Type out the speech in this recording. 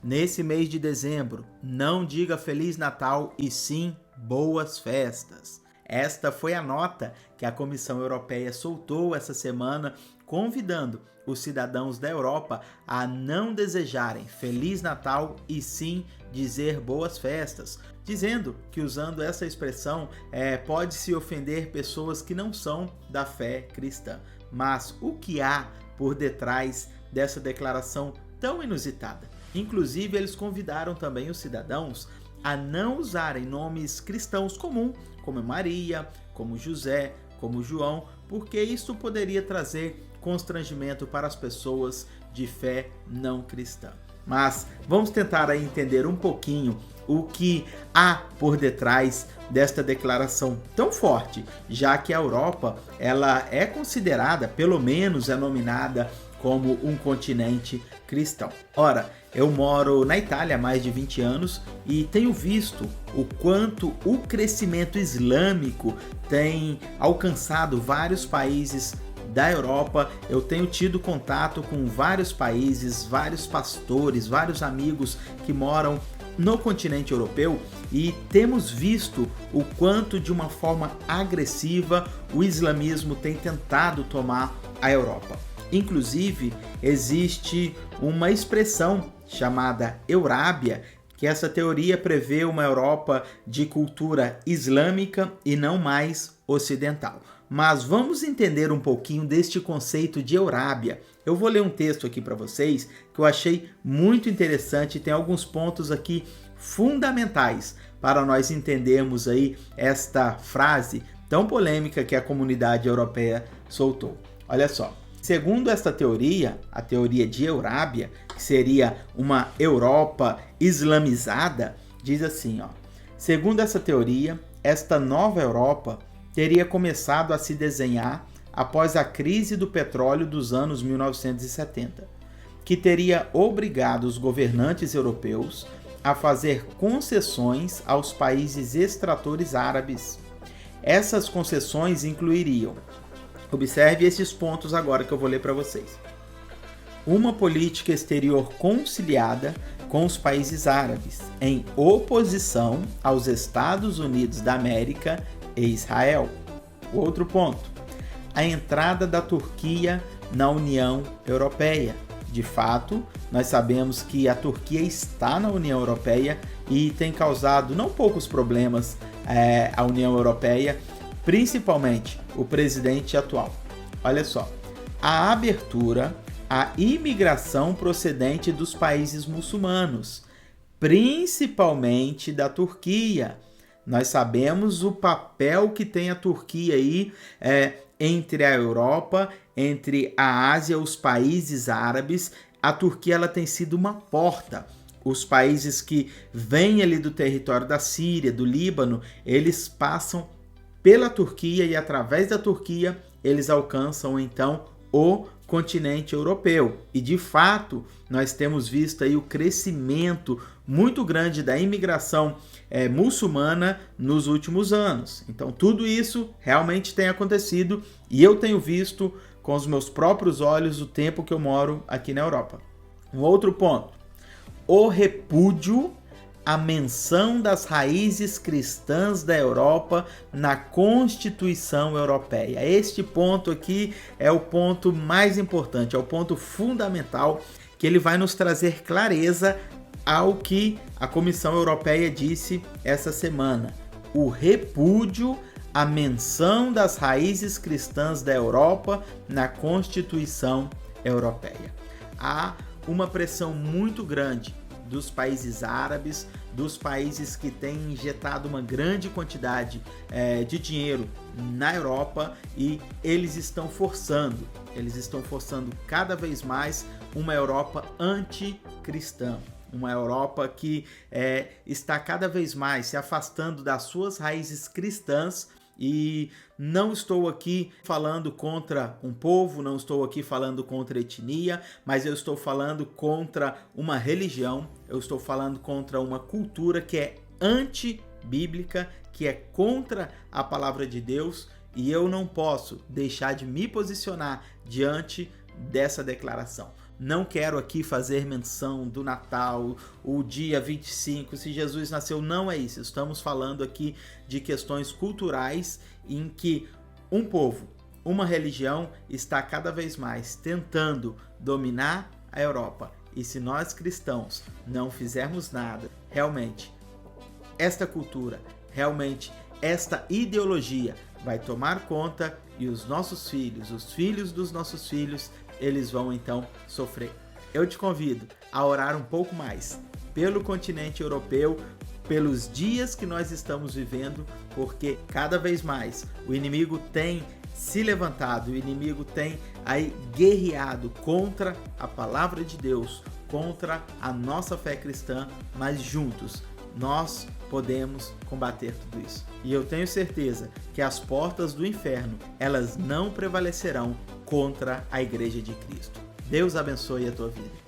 nesse mês de dezembro, não diga Feliz Natal e sim Boas Festas. Esta foi a nota que a Comissão Europeia soltou essa semana, convidando os cidadãos da Europa a não desejarem Feliz Natal e sim dizer Boas Festas, dizendo que usando essa expressão pode-se ofender pessoas que não são da fé cristã. Mas o que há por detrás dessa declaração tão inusitada? Inclusive, eles convidaram também os cidadãos a não usarem nomes cristãos comuns, como Maria, como José, como João, porque isso poderia trazer constrangimento para as pessoas de fé não cristã. Mas vamos tentar aí entender um pouquinho o que há por detrás desta declaração tão forte, já que a Europa ela é considerada, pelo menos é nominada como um continente cristão. Ora, eu moro na Itália há mais de 20 anos e tenho visto o quanto o crescimento islâmico tem alcançado vários países da Europa. Eu tenho tido contato com vários países, vários pastores, vários amigos que moram no continente europeu e temos visto o quanto de uma forma agressiva o islamismo tem tentado tomar a Europa. Inclusive, existe uma expressão chamada Eurábia, que essa teoria prevê uma Europa de cultura islâmica e não mais ocidental. Mas vamos entender um pouquinho deste conceito de Eurábia. Eu vou ler um texto aqui para vocês que eu achei muito interessante e tem alguns pontos aqui fundamentais para nós entendermos aí esta frase tão polêmica que a comunidade europeia soltou. Olha só. Segundo esta teoria, a teoria de Eurábia, que seria uma Europa islamizada, diz assim, segundo essa teoria, esta nova Europa teria começado a se desenhar após a crise do petróleo dos anos 1970, que teria obrigado os governantes europeus a fazer concessões aos países extratores árabes. Essas concessões incluiriam, observe esses pontos agora que eu vou ler para vocês. Uma política exterior conciliada com os países árabes, em oposição aos Estados Unidos da América e Israel. Outro ponto, a entrada da Turquia na União Europeia. De fato, nós sabemos que a Turquia está na União Europeia e tem causado não poucos problemas à União Europeia, principalmente o presidente atual. Olha só, a abertura à imigração procedente dos países muçulmanos, principalmente da Turquia. Nós sabemos o papel que tem a Turquia aí entre a Europa, entre a Ásia, os países árabes. A Turquia ela tem sido uma porta. Os países que vêm ali do território da Síria, do Líbano, eles passam pela Turquia e através da Turquia eles alcançam então o continente europeu. E de fato nós temos visto aí o crescimento muito grande da imigração muçulmana nos últimos anos. Então tudo isso realmente tem acontecido e eu tenho visto com os meus próprios olhos o tempo que eu moro aqui na Europa. Um outro ponto, o repúdio a menção das raízes cristãs da Europa na Constituição Europeia. Este ponto aqui é o ponto mais importante, é o ponto fundamental que ele vai nos trazer clareza ao que a Comissão Europeia disse essa semana. O repúdio à menção das raízes cristãs da Europa na Constituição Europeia. Há uma pressão muito grande dos países árabes, dos países que têm injetado uma grande quantidade de dinheiro na Europa e eles estão forçando cada vez mais uma Europa anticristã, uma Europa que está cada vez mais se afastando das suas raízes cristãs. E não estou aqui falando contra um povo, não estou aqui falando contra etnia, mas eu estou falando contra uma religião, eu estou falando contra uma cultura que é antibíblica, que é contra a palavra de Deus, e eu não posso deixar de me posicionar diante dessa declaração. não quero aqui fazer menção do Natal, o dia 25, se Jesus nasceu, não é isso. Estamos falando aqui de questões culturais em que um povo, uma religião está cada vez mais tentando dominar a Europa. E se nós cristãos não fizermos nada, realmente, esta cultura, realmente, esta ideologia vai tomar conta e os nossos filhos, os filhos dos nossos filhos, eles vão então sofrer. Eu te convido a orar um pouco mais pelo continente europeu, pelos dias que nós estamos vivendo, porque cada vez mais o inimigo tem se levantado, o inimigo tem aí guerreado contra a palavra de Deus, contra a nossa fé cristã, mas juntos nós podemos combater tudo isso. E eu tenho certeza que as portas do inferno, elas não prevalecerão contra a Igreja de Cristo. Deus abençoe a tua vida.